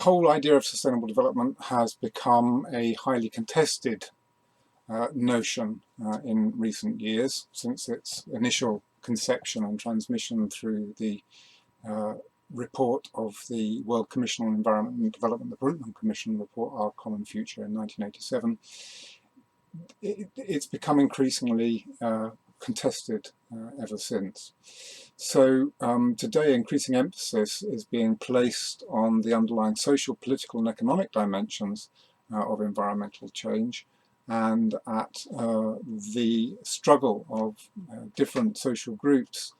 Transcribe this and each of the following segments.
whole idea of sustainable development has become a highly contested notion in recent years, since its initial conception and transmission through the report of the World Commission on Environment and Development, the Brundtland Commission report, Our Common Future, in 1987. It's become increasingly contested ever since. So today, increasing emphasis is being placed on the underlying social, political and economic dimensions of environmental change, and at the struggle of different social groups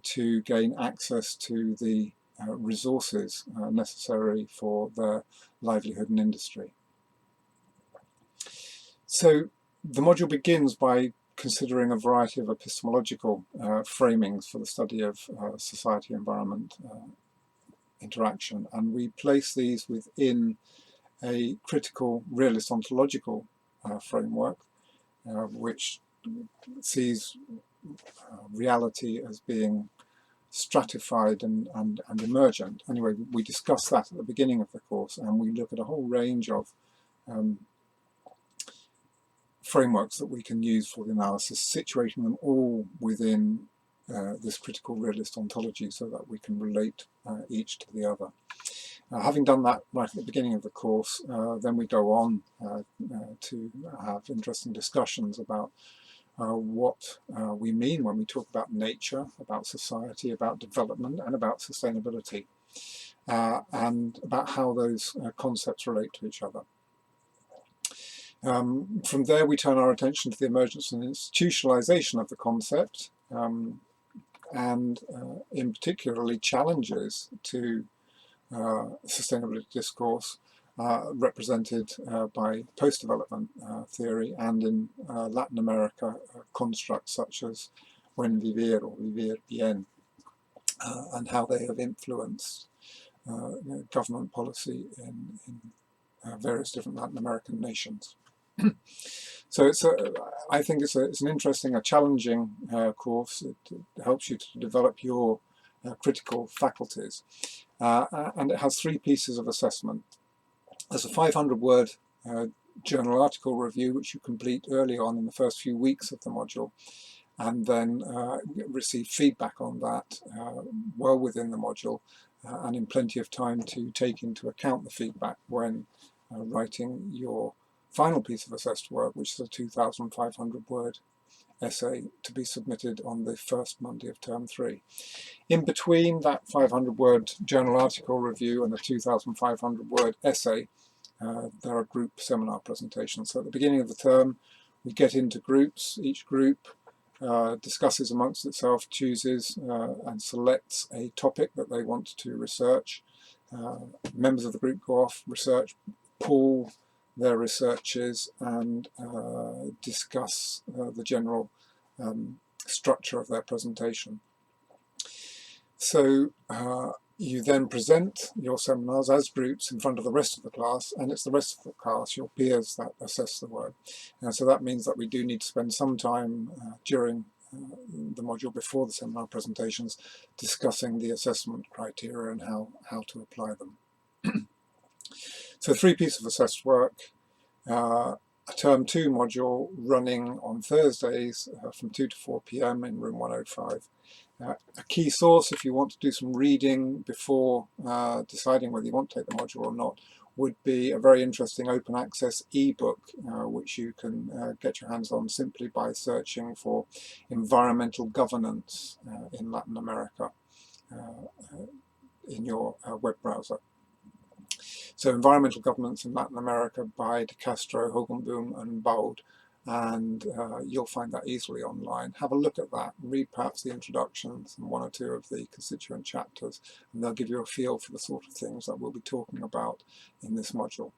to gain access to the resources necessary for their livelihood and industry. So the module begins by considering a variety of epistemological framings for the study of society-environment interaction, and we place these within a critical realist ontological framework, which sees reality as being stratified and emergent. Anyway, we discuss that at the beginning of the course, and we look at a whole range of frameworks that we can use for the analysis, situating them all within this critical realist ontology so that we can relate each to the other. Having done that right at the beginning of the course, then we go on to have interesting discussions about what we mean when we talk about nature, about society, about development, and about sustainability, and about how those concepts relate to each other. From there, we turn our attention to the emergence and institutionalization of the concept, and in particularly challenges to sustainability discourse represented by post-development theory, and in Latin America constructs such as buen vivir or vivir bien, and how they have influenced government policy in various different Latin American nations. So I think it's an interesting, a challenging course. It helps you to develop your critical faculties, and it has 3 pieces of assessment. There's a 500-word journal article review, which you complete early on in the first few weeks of the module, and then receive feedback on that well within the module, and in plenty of time to take into account the feedback when writing your final piece of assessed work, which is a 2,500-word essay to be submitted on the first Monday of term 3. In between that 500-word journal article review and the 2,500-word essay, there are group seminar presentations. So at the beginning of the term, we get into groups. Each group discusses amongst itself, chooses and selects a topic that they want to research. Members of the group go off, research, pool their researches, and discuss the general structure of their presentation. So you then present your seminars as groups in front of the rest of the class, and it's the rest of the class, your peers, that assess the work. And so that means that we do need to spend some time during the module before the seminar presentations discussing the assessment criteria and how to apply them. So 3 pieces of assessed work, a term 2 module running on Thursdays from 2 to 4 p.m. in room 105. A key source, if you want to do some reading before deciding whether you want to take the module or not, would be a very interesting open access ebook, which you can get your hands on simply by searching for environmental governance in Latin America in your web browser. So Environmental Governance in Latin America by De Castro, Hogenboom and Bold, and you'll find that easily online. Have a look at that, read perhaps the introductions and 1 or 2 of the constituent chapters, and they'll give you a feel for the sort of things that we'll be talking about in this module.